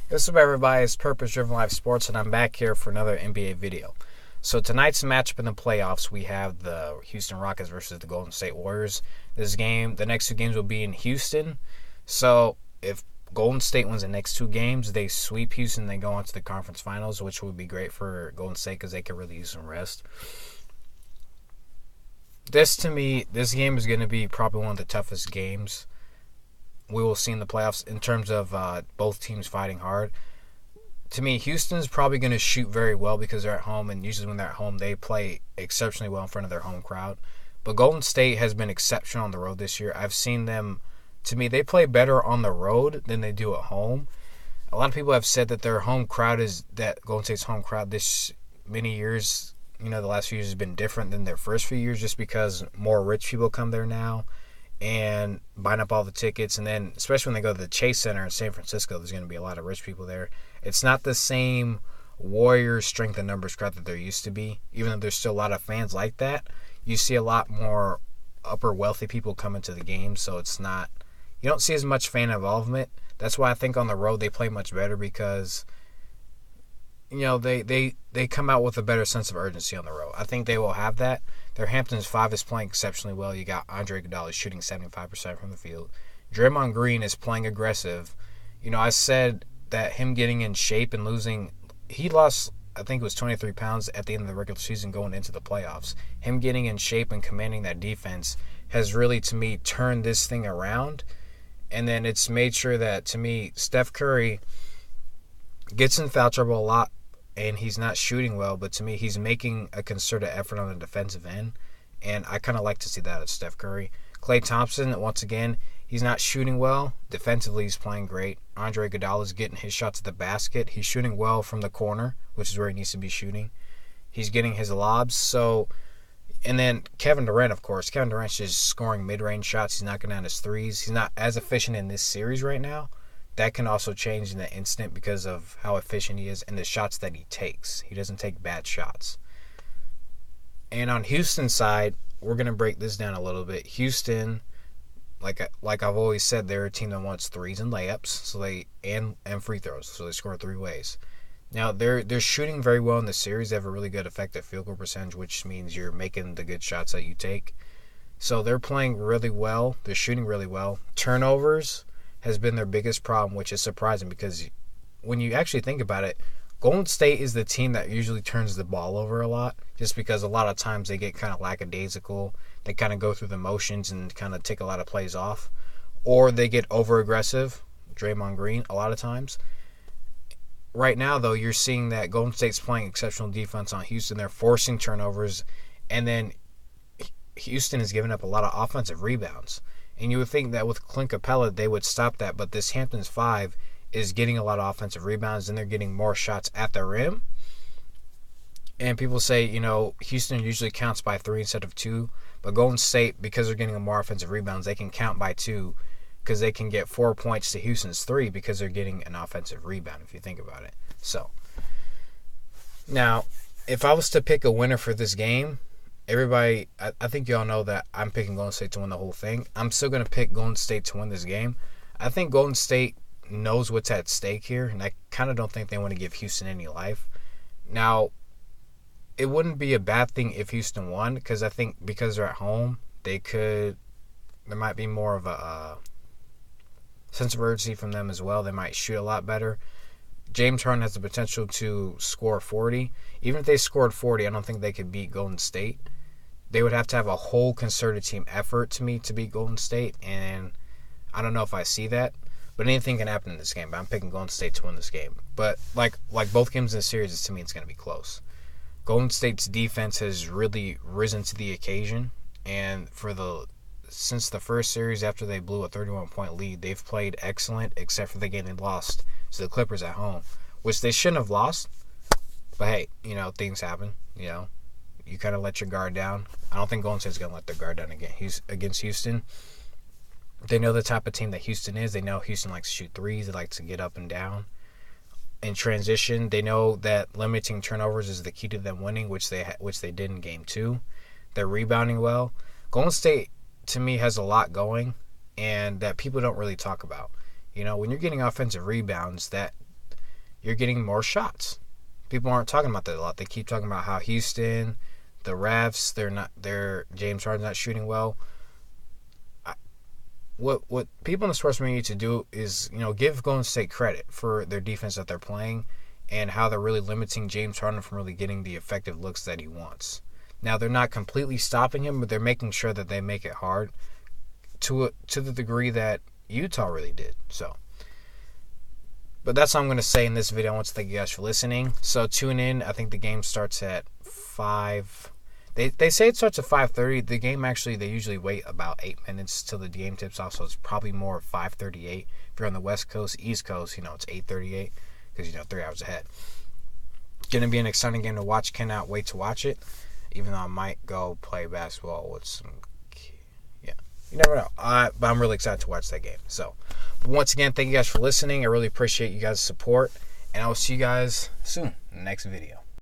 What's up, everybody? It's Purpose Driven Life Sports, and I'm back here for another NBA video. So tonight's matchup in the playoffs, we have the Houston Rockets versus the Golden State Warriors. The next two games will be in Houston. So if Golden State wins the next two games, they sweep Houston, they go on to the conference finals, which would be great for Golden State because they could really use some rest. To me, this game is going to be probably one of the toughest games we will see in the playoffs in terms of both teams fighting hard. To me, Houston's probably going to shoot very well because they're at home, and usually when they're at home, they play exceptionally well in front of their home crowd. But Golden State has been exceptional on the road this year. I've seen them, to me, they play better on the road than they do at home. A lot of people have said that Golden State's home crowd this many years, the last few years has been different than their first few years just because more rich people come there now and buying up all the tickets. And then especially when they go to the Chase Center in San Francisco, there's going to be a lot of rich people there. It's not the same Warriors strength and numbers crowd that there used to be. Even though there's still a lot of fans like that, you see a lot more upper wealthy people coming to the game, so you don't see as much fan involvement. That's why I think on the road they play much better because they come out with a better sense of urgency on the road. I think they will have that. Their Hamptons 5 is playing exceptionally well. You got Andre Iguodala shooting 75% from the field. Draymond Green is playing aggressive. I said that him getting in shape and he lost, I think it was 23 pounds at the end of the regular season going into the playoffs. Him getting in shape and commanding that defense has really, to me, turned this thing around. And then it's made sure that, to me, Steph Curry gets in foul trouble a lot, and he's not shooting well, but to me, he's making a concerted effort on the defensive end, and I kind of like to see that at Steph Curry. Klay Thompson, once again, he's not shooting well. Defensively, he's playing great. Andre Iguodala is getting his shots at the basket. He's shooting well from the corner, which is where he needs to be shooting. He's getting his lobs. And then Kevin Durant, of course. Kevin Durant's just scoring mid-range shots. He's knocking down his threes. He's not as efficient in this series right now. That can also change in an instant because of how efficient he is and the shots that he takes. He doesn't take bad shots. And on Houston's side, we're going to break this down a little bit. Houston, like I've always said, they're a team that wants threes and layups, and free throws, so they score three ways. Now, they're shooting very well in the series. They have a really good effective field goal percentage, which means you're making the good shots that you take. So they're playing really well. They're shooting really well. Turnovers has been their biggest problem, which is surprising because when you actually think about it, Golden State is the team that usually turns the ball over a lot just because a lot of times they get kind of lackadaisical. They kind of go through the motions and kind of take a lot of plays off. Or they get over-aggressive, Draymond Green, a lot of times. Right now, though, you're seeing that Golden State's playing exceptional defense on Houston. They're forcing turnovers, and then Houston is giving up a lot of offensive rebounds. And you would think that with Clint Capella, they would stop that. But this Hamptons 5 is getting a lot of offensive rebounds, and they're getting more shots at the rim. And people say, Houston usually counts by 3 instead of 2. But Golden State, because they're getting more offensive rebounds, they can count by 2 because they can get 4 points to Houston's 3 because they're getting an offensive rebound, if you think about it. So, now, if I was to pick a winner for this game, everybody, I think y'all know that I'm picking Golden State to win the whole thing. I'm still going to pick Golden State to win this game. I think Golden State knows what's at stake here, and I kind of don't think they want to give Houston any life. Now, it wouldn't be a bad thing if Houston won because I think because they're at home, there might be more of a sense of urgency from them as well. They might shoot a lot better. James Harden has the potential to score 40. Even if they scored 40, I don't think they could beat Golden State. They would have to have a whole concerted team effort to beat Golden State, and I don't know if I see that. But anything can happen in this game. But I'm picking Golden State to win this game. But like both games in the series, to me, it's going to be close. Golden State's defense has really risen to the occasion, and since the first series after they blew a 31-point lead, they've played excellent, except for the game they lost to the Clippers at home, which they shouldn't have lost. But hey, things happen. You kind of let your guard down. I don't think Golden State's going to let their guard down against Houston. They know the type of team that Houston is. They know Houston likes to shoot threes. They like to get up and down. In transition, they know that limiting turnovers is the key to them winning, which they did in Game 2. They're rebounding well. Golden State, to me, has a lot going, and that people don't really talk about. When you're getting offensive rebounds, that you're getting more shots. People aren't talking about that a lot. They keep talking about how Houston, the refs, James Harden's not shooting well. What people in the sports media need to do is, give Golden State credit for their defense that they're playing and how they're really limiting James Harden from really getting the effective looks that he wants. Now, they're not completely stopping him, but they're making sure that they make it hard to the degree that Utah really did. But that's all I'm going to say in this video. I want to thank you guys for listening. So tune in. I think the game starts at 5. They say it starts at 5:30. The game actually, they usually wait about 8 minutes till the game tips off, so it's probably more 5:38. If you're on the West Coast, East Coast, it's 8:38 because, 3 hours ahead. Going to be an exciting game to watch. Cannot wait to watch it, even though I might go play basketball with some... Yeah, you never know. But I'm really excited to watch that game. So, once again, thank you guys for listening. I really appreciate you guys' support, and I will see you guys soon in the next video.